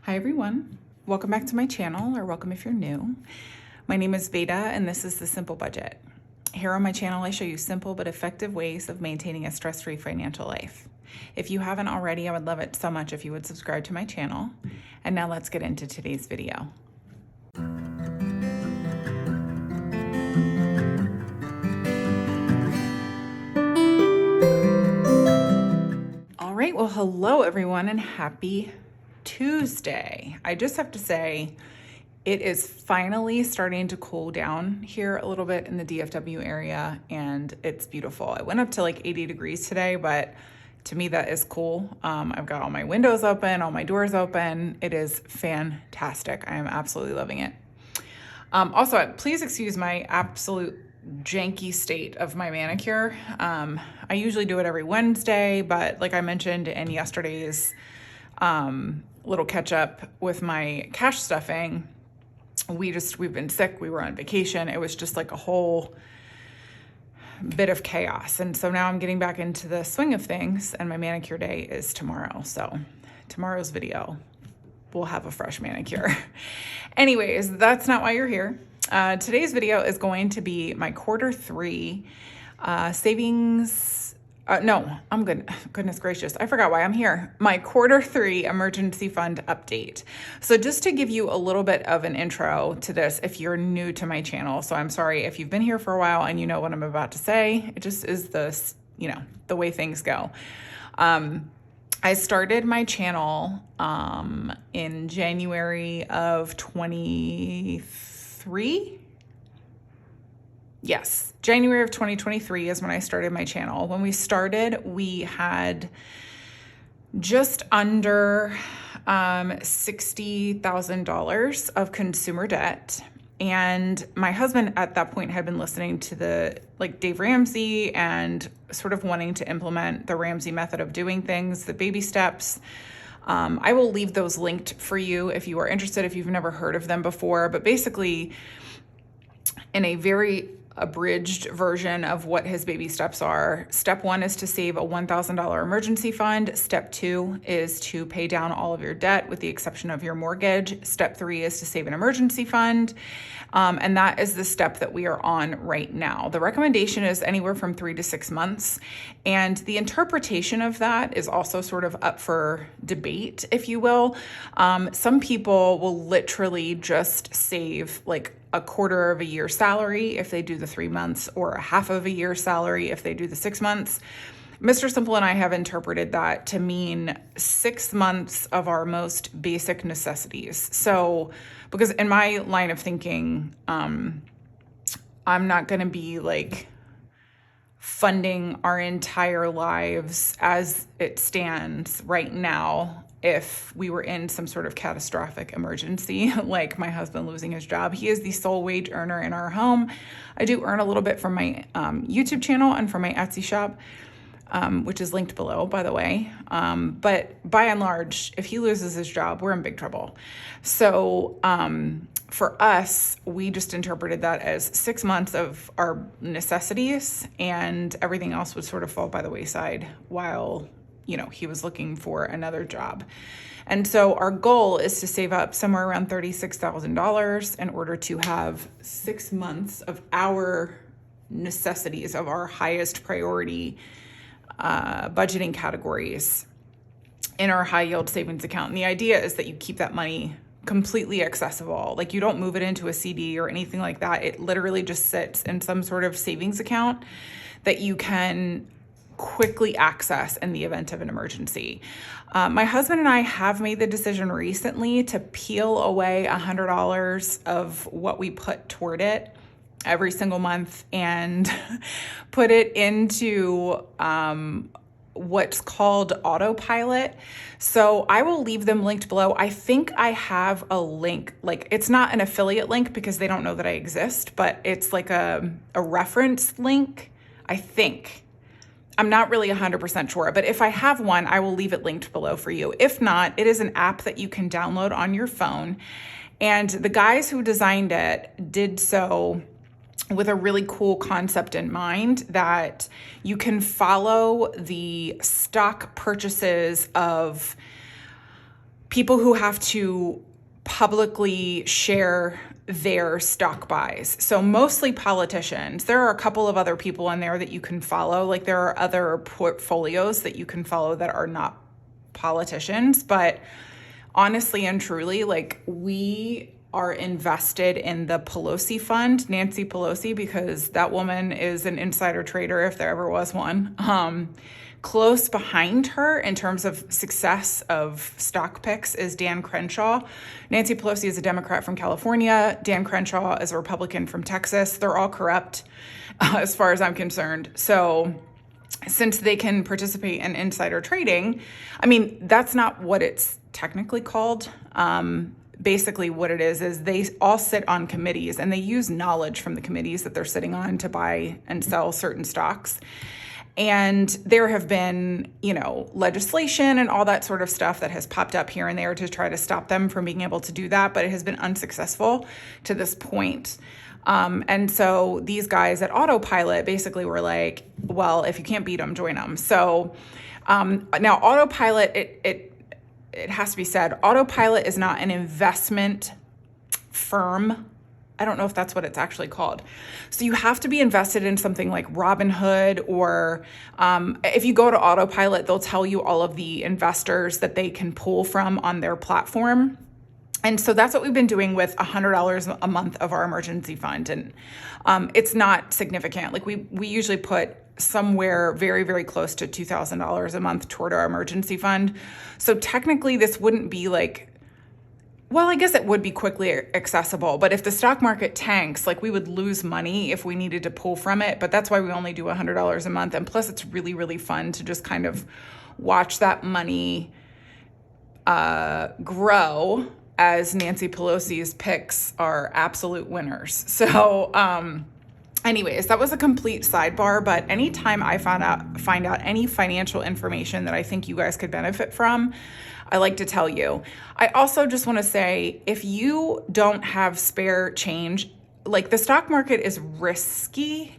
Hi everyone, welcome back to my channel, or welcome if you're new. My name is Veda and this is The Simple Budget. Here on my channel I show you simple but effective ways of maintaining a stress-free financial life. If you haven't already, I would love it so much if you would subscribe to my channel. And now let's get into today's video. All right, well hello everyone and happy Tuesday. I just have to say, it is finally starting to cool down here a little bit in the DFW area, and it's beautiful. It went up to like 80 degrees today, but to me that is cool. I've got all my windows open, all my doors open. It is fantastic. I am absolutely loving it. Also, please excuse my absolute janky state of my manicure. I usually do it every Wednesday, but like I mentioned in yesterday's little catch up with my cash stuffing, we've been sick. We were on vacation. It was just like a whole bit of chaos. And so now I'm getting back into the swing of things, and my manicure day is tomorrow. So tomorrow's video, we'll have a fresh manicure. Anyways, that's not why you're here. Today's video is going to be my quarter three savings. No, I'm good. Goodness gracious. I forgot why I'm here. My quarter three emergency fund update. So just to give you a little bit of an intro to this, if you're new to my channel, so I'm sorry if you've been here for a while and you know what I'm about to say. It just is the way things go. I started my channel in January of 23. Yes, January of 2023 is when I started my channel. When we started, we had just under $60,000 of consumer debt. And my husband at that point had been listening to Dave Ramsey and sort of wanting to implement the Ramsey method of doing things, the baby steps. I will leave those linked for you if you are interested, if you've never heard of them before. But basically, in a very abridged version of what his baby steps are. Step one is to save a $1,000 emergency fund. Step two is to pay down all of your debt with the exception of your mortgage. Step three is to save an emergency fund. And that is the step that we are on right now. The recommendation is anywhere from 3 to 6 months. And the interpretation of that is also sort of up for debate, if you will. Some people will literally just save like a quarter of a year's salary if they do the 3 months, or a half of a year's salary if they do the 6 months. Mr. Simple and I have interpreted that to mean 6 months of our most basic necessities. So, because in my line of thinking, I'm not going to be like funding our entire lives as it stands right now if we were in some sort of catastrophic emergency, like my husband losing his job. He is the sole wage earner in our home. I do earn a little bit from my YouTube channel and from my Etsy shop, which is linked below, by the way. But by and large, if he loses his job, we're in big trouble. So for us, we just interpreted that as 6 months of our necessities, and everything else would sort of fall by the wayside while he was looking for another job. And so our goal is to save up somewhere around $36,000 in order to have 6 months of our necessities, of our highest priority budgeting categories in our high yield savings account. And the idea is that you keep that money completely accessible. Like, you don't move it into a CD or anything like that. It literally just sits in some sort of savings account that you can quickly access in the event of an emergency. My husband and I have made the decision recently to peel away $100 of what we put toward it every single month and put it into what's called Autopilot. So I will leave them linked below. I think I have a link, like it's not an affiliate link because they don't know that I exist, but it's like a reference link, I think. I'm not really 100% sure, but if I have one, I will leave it linked below for you. If not, it is an app that you can download on your phone. And the guys who designed it did so with a really cool concept in mind, that you can follow the stock purchases of people who have to publicly share their stock buys. So mostly politicians. There are a couple of other people in there that you can follow. Like there are other portfolios that you can follow that are not politicians. But honestly and truly, like we are invested in the Pelosi fund, Nancy Pelosi, because that woman is an insider trader if there ever was one. Close behind her in terms of success of stock picks is Dan Crenshaw. Nancy Pelosi is a Democrat from California. Dan Crenshaw is a Republican from Texas. They're all corrupt as far as I'm concerned. So since they can participate in insider trading, I mean, that's not what it's technically called. Basically what it is they all sit on committees and they use knowledge from the committees that they're sitting on to buy and sell certain stocks. And there have been, legislation and all that sort of stuff that has popped up here and there to try to stop them from being able to do that, but it has been unsuccessful to this point. And so these guys at Autopilot basically were like, well, if you can't beat them, join them. So now Autopilot, it has to be said, Autopilot is not an investment firm. I don't know if that's what it's actually called. So you have to be invested in something like Robinhood, or if you go to Autopilot, they'll tell you all of the investors that they can pull from on their platform. And so that's what we've been doing with $100 a month of our emergency fund. And it's not significant. Like we usually put somewhere very, very close to $2,000 a month toward our emergency fund. So technically this wouldn't be like, well, I guess it would be quickly accessible, but if the stock market tanks, like we would lose money if we needed to pull from it. But that's why we only do $100 a month. And plus it's really, really fun to just kind of watch that money grow as Nancy Pelosi's picks are absolute winners. So anyways, that was a complete sidebar, but anytime I find out any financial information that I think you guys could benefit from, I like to tell you. I also just want to say, if you don't have spare change, like the stock market is risky.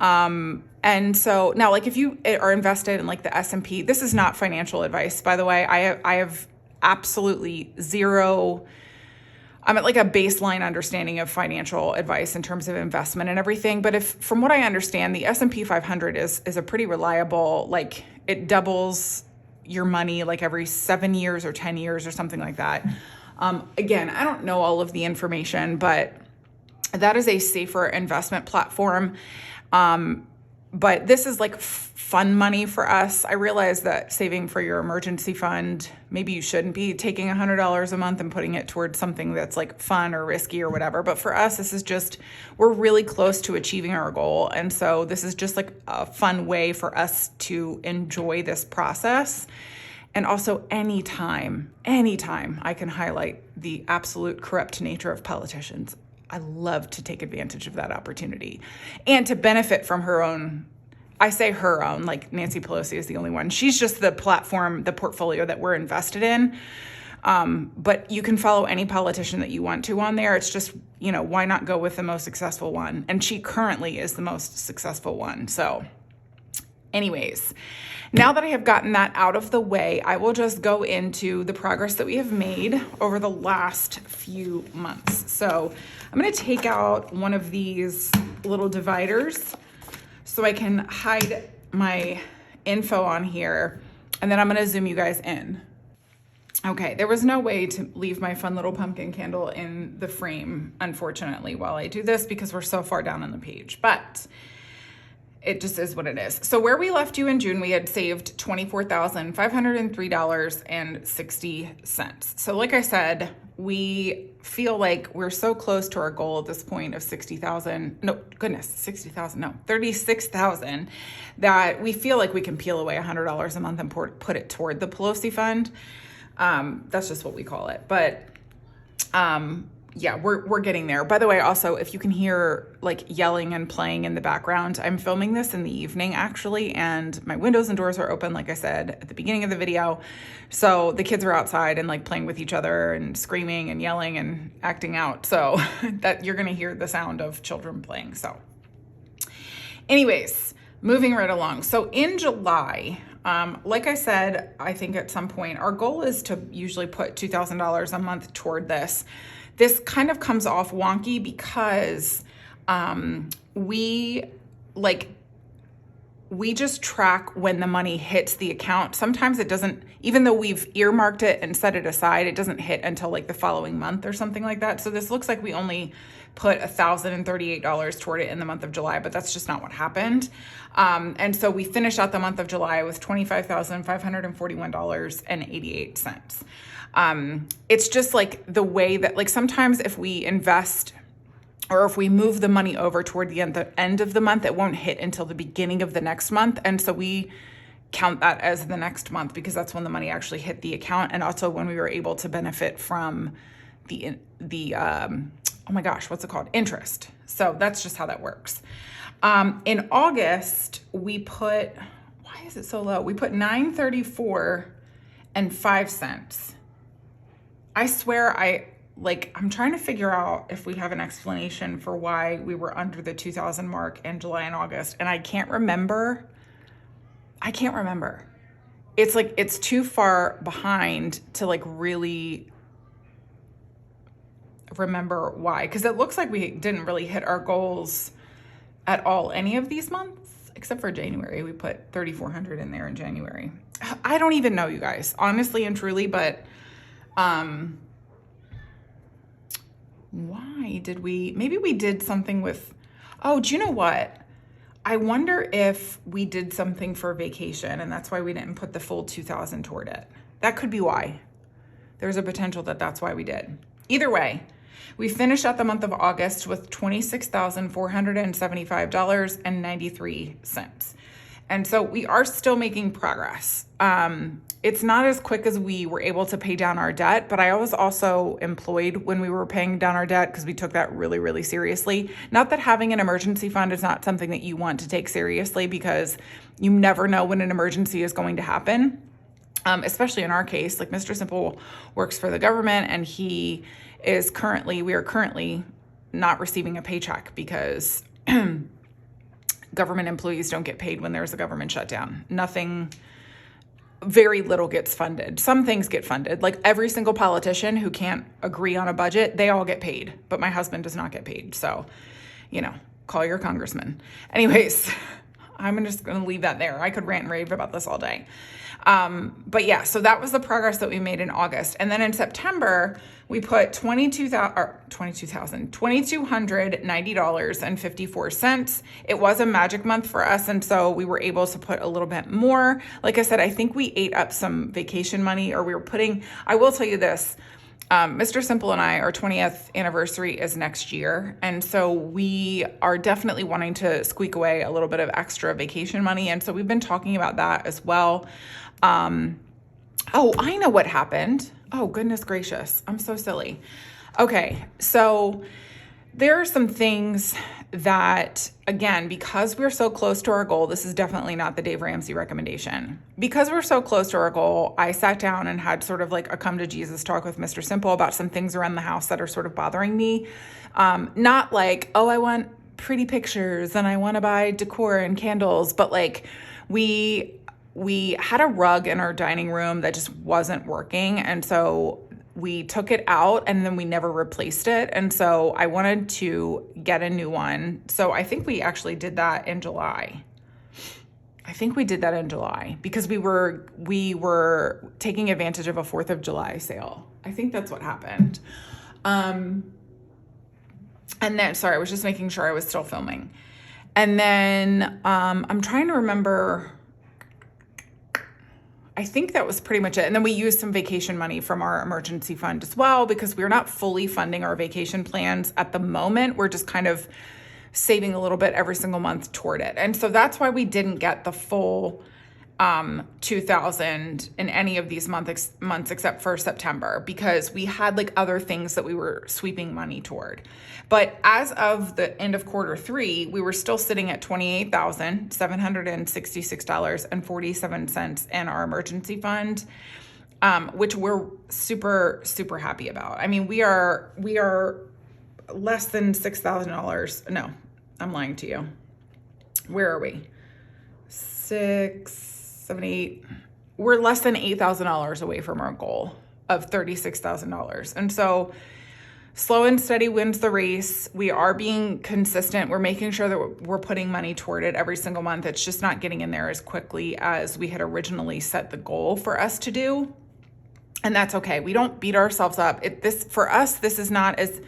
And so now, like if you are invested in like the S&P, this is not financial advice, by the way. I have absolutely zero, I'm at like a baseline understanding of financial advice in terms of investment and everything. But if, from what I understand, the S&P 500 is a pretty reliable, like it doubles your money like every 7 years or 10 years or something like that. Again, I don't know all of the information, but that is a safer investment platform. But this is like fun money for us. I realize that saving for your emergency fund, maybe you shouldn't be taking $100 a month and putting it towards something that's like fun or risky or whatever. But for us, this is just, we're really close to achieving our goal. And so this is just like a fun way for us to enjoy this process. And also anytime I can highlight the absolute corrupt nature of politicians, I love to take advantage of that opportunity and to benefit from her own. I say her own, like Nancy Pelosi is the only one. She's just the platform, the portfolio that we're invested in. But you can follow any politician that you want to on there. It's just, why not go with the most successful one? And she currently is the most successful one. So anyways, now that I have gotten that out of the way, I will just go into the progress that we have made over the last few months. So I'm going to take out one of these little dividers so I can hide my info on here, and then I'm going to zoom you guys in. Okay, there was no way to leave my fun little pumpkin candle in the frame, unfortunately, while I do this because we're so far down on the page, but it just is what it is. So where we left you in June, we had saved $24,503.60. So like I said, we feel like we're so close to our goal at this point of 36,000, that we feel like we can peel away $100 a month and put it toward the Pelosi fund. That's just what we call it. But yeah, we're getting there. By the way, also, if you can hear like yelling and playing in the background, I'm filming this in the evening actually, and my windows and doors are open, like I said at the beginning of the video. So the kids are outside and like playing with each other and screaming and yelling and acting out. So that you're going to hear the sound of children playing. So anyways, moving right along. So in July, Like I said, I think at some point, our goal is to usually put $2,000 a month toward this. This kind of comes off wonky because we just track when the money hits the account. Sometimes it doesn't, even though we've earmarked it and set it aside, it doesn't hit until like the following month or something like that. So this looks like we only put $1,038 toward it in the month of July, but that's just not what happened. And so we finished out the month of July with $25,541.88. It's just like the way that, like, sometimes if we invest or if we move the money over toward the end of the month, it won't hit until the beginning of the next month. And so we count that as the next month because that's when the money actually hit the account, and also when we were able to benefit from the oh my gosh, what's it called? Interest. So that's just how that works. In August, we put, why is it so low? We put $934.05. I swear I'm trying to figure out if we have an explanation for why we were under the 2,000 mark in July and August. And I can't remember. It's like, it's too far behind to like really remember why. Cause it looks like we didn't really hit our goals at all any of these months, except for January. We put 3,400 in there in January. I don't even know, you guys, honestly and truly, but, why did maybe we did something with, oh, do you know what? I wonder if we did something for vacation and that's why we didn't put the full 2,000 toward it. That could be why. There's a potential that that's why we did. Either way, we finished out the month of August with $26,475.93. And so we are still making progress. It's not as quick as we were able to pay down our debt, but I was also employed when we were paying down our debt because we took that really, really seriously. Not that having an emergency fund is not something that you want to take seriously, because you never know when an emergency is going to happen. Especially in our case, like Mr. Simple works for the government, and we are currently not receiving a paycheck because government employees don't get paid when there's a government shutdown. Very little gets funded. Some things get funded. Like every single politician who can't agree on a budget, they all get paid, but my husband does not get paid. So, call your congressman. Anyways, I'm just going to leave that there. I could rant and rave about this all day. But yeah, so that was the progress that we made in August. And then in September, we put $2,290.54. It was a magic month for us. And so we were able to put a little bit more. Like I said, I think we ate up some vacation money, or I will tell you this, Mr. Simple and I, our 20th anniversary is next year. And so we are definitely wanting to squeak away a little bit of extra vacation money. And so we've been talking about that as well. I know what happened. Oh, goodness gracious. I'm so silly. Okay. So there are some things that, again, because we're so close to our goal, this is definitely not the Dave Ramsey recommendation. Because we're so close to our goal, I sat down and had sort of like a come to Jesus talk with Mr. Simple about some things around the house that are sort of bothering me. Not like, oh, I want pretty pictures and I want to buy decor and candles, but like we had a rug in our dining room that just wasn't working. And so we took it out and then we never replaced it. And so I wanted to get a new one. So I think we actually did that in July. Because we were taking advantage of a 4th of July sale. I think that's what happened. And then, sorry, I was just making sure I was still filming. And then I'm trying to remember, I think that was pretty much it. And then we used some vacation money from our emergency fund as well, because we're not fully funding our vacation plans at the moment. We're just kind of saving a little bit every single month toward it. And so that's why we didn't get the full 2,000 in any of these months except for September, because we had like other things that we were sweeping money toward. But as of the end of quarter 3, we were still sitting at $28,766.47 in our emergency fund, which we're super, super happy about. I mean, we are less than $6,000. No, I'm lying to you. Where are we? 7, 8, we're less than $8,000 away from our goal of $36,000. And so slow and steady wins the race. We are being consistent. We're making sure that we're putting money toward it every single month. It's just not getting in there as quickly as we had originally set the goal for us to do. And that's okay. We don't beat ourselves up. For us, this is not as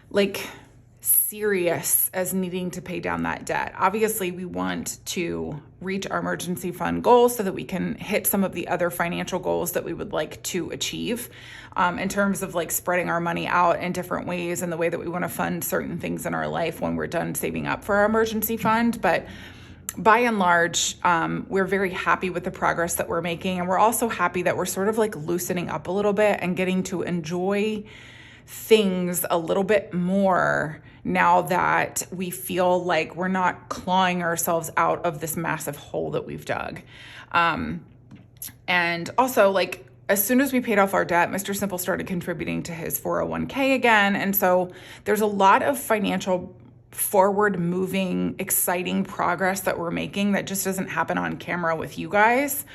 like serious as needing to pay down that debt. Obviously, we want to reach our emergency fund goals so that we can hit some of the other financial goals that we would like to achieve, in terms of like spreading our money out in different ways and the way that we want to fund certain things in our life when we're done saving up for our emergency fund. But by and large, we're very happy with the progress that we're making. And we're also happy that we're sort of like loosening up a little bit and getting to enjoy things a little bit more now that we feel like we're not clawing ourselves out of this massive hole that we've dug. And also, like, as soon as we paid off our debt, Mr. Simple started contributing to his 401k again. And so there's a lot of financial forward moving, exciting progress that we're making that just doesn't happen on camera with you guys.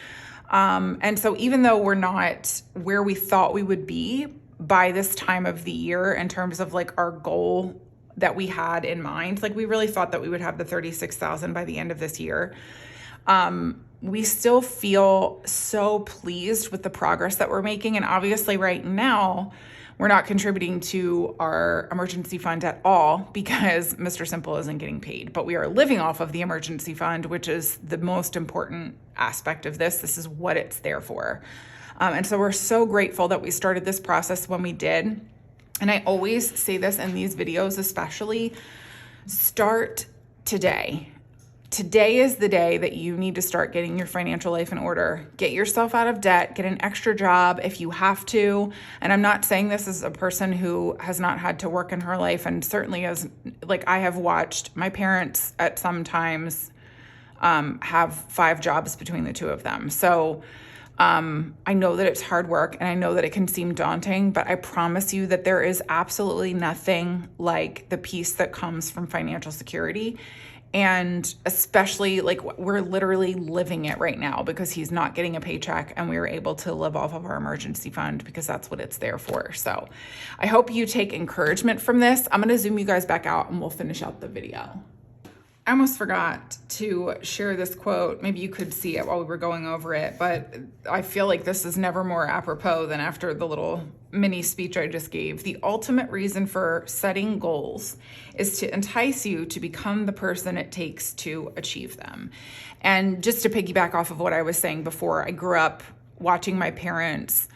And so even though we're not where we thought we would be by this time of the year in terms of like our goal that we had in mind, like we really thought that we would have the 36,000 by the end of this year. We still feel so pleased with the progress that we're making. And obviously right now, we're not contributing to our emergency fund at all because Mr. Simple isn't getting paid. But we are living off of the emergency fund, which is the most important aspect of this. This is what it's there for. And so we're so grateful that we started this process when we did. And I always say this in these videos, especially, start today. Today is the day that you need to start getting your financial life in order. Get yourself out of debt, get an extra job if you have to. And I'm not saying this as a person who has not had to work in her life, and certainly as, like, I have watched my parents at some times have 5 jobs between the two of them. So I know that it's hard work and I know that it can seem daunting, but I promise you that there is absolutely nothing like the peace that comes from financial security. And especially, like, we're literally living it right now because he's not getting a paycheck and we were able to live off of our emergency fund because that's what it's there for. So I hope you take encouragement from this. I'm going to zoom you guys back out and we'll finish out the video. I almost forgot to share this quote. Maybe you could see it while we were going over it, but I feel like this is never more apropos than after the little mini speech I just gave. The ultimate reason for setting goals is to entice you to become the person it takes to achieve them. And just to piggyback off of what I was saying before, I grew up watching my parents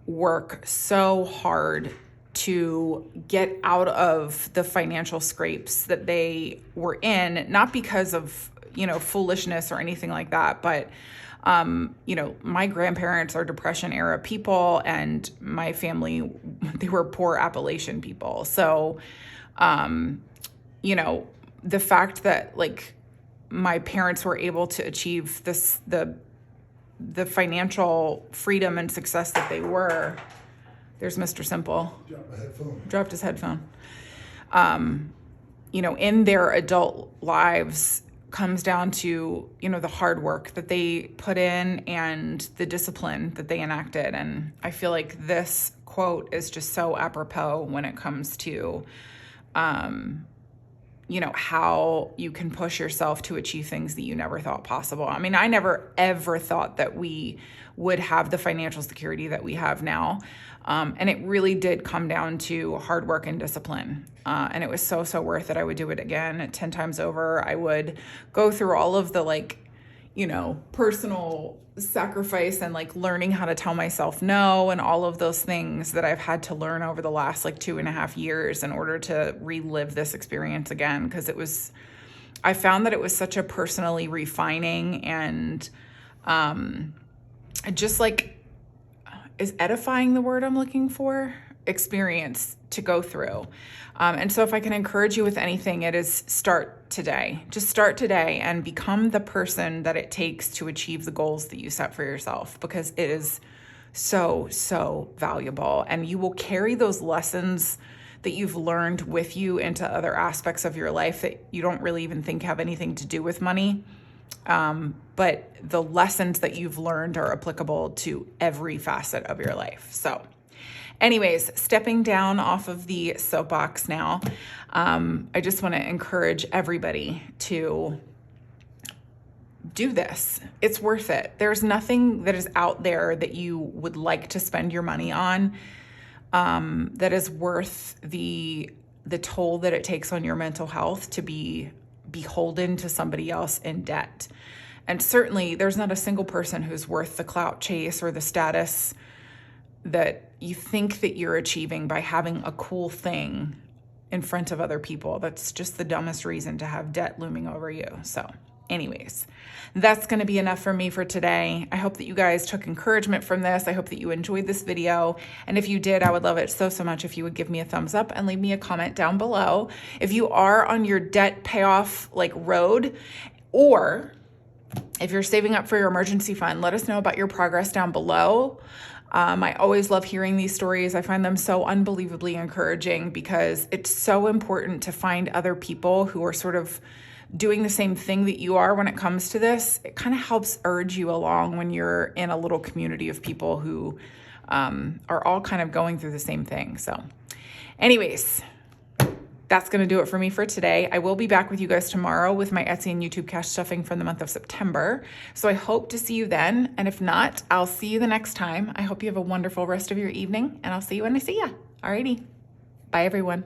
work so hard to get out of the financial scrapes that they were in, not because of, foolishness or anything like that, but, my grandparents are Depression era people and my family, they were poor Appalachian people. So, the fact that, like, my parents were able to achieve the financial freedom and success that they were. There's Mr. Simple. Dropped his headphone. In their adult lives comes down to, the hard work that they put in and the discipline that they enacted. And I feel like this quote is just so apropos when it comes to, how you can push yourself to achieve things that you never thought possible. I mean, I never, ever thought that we would have the financial security that we have now. And it really did come down to hard work and discipline. And it was so, so worth it. I would do it again 10 times over. I would go through all of the personal sacrifice and learning how to tell myself no and all of those things that I've had to learn over the last 2.5 years in order to relive this experience again. Because I found that it was such a personally refining and just is edifying the word I'm looking for? Experience to go through. And so if I can encourage you with anything, it is start today. Just start today and become the person that it takes to achieve the goals that you set for yourself, because it is so, so valuable. And you will carry those lessons that you've learned with you into other aspects of your life that you don't really even think have anything to do with money. But the lessons that you've learned are applicable to every facet of your life. So anyways, stepping down off of the soapbox now, I just want to encourage everybody to do this. It's worth it. There's nothing that is out there that you would like to spend your money on that is worth the toll that it takes on your mental health to be beholden to somebody else in debt. And certainly there's not a single person who's worth the clout chase or the status that you think that you're achieving by having a cool thing in front of other people. That's just the dumbest reason to have debt looming over you. So anyways, that's going to be enough for me for today. I hope that you guys took encouragement from this. I hope that you enjoyed this video. And if you did, I would love it so much if you would give me a thumbs up and leave me a comment down below. If you are on your debt payoff road, or if you're saving up for your emergency fund, let us know about your progress down below. I always love hearing these stories. I find them so unbelievably encouraging because it's so important to find other people who are sort of doing the same thing that you are when it comes to this. It kind of helps urge you along when you're in a little community of people who are all kind of going through the same thing. So anyways, that's going to do it for me for today. I will be back with you guys tomorrow with my Etsy and YouTube cash stuffing from the month of September. So I hope to see you then. And if not, I'll see you the next time. I hope you have a wonderful rest of your evening, and I'll see you when I see you. Alrighty. Bye, everyone.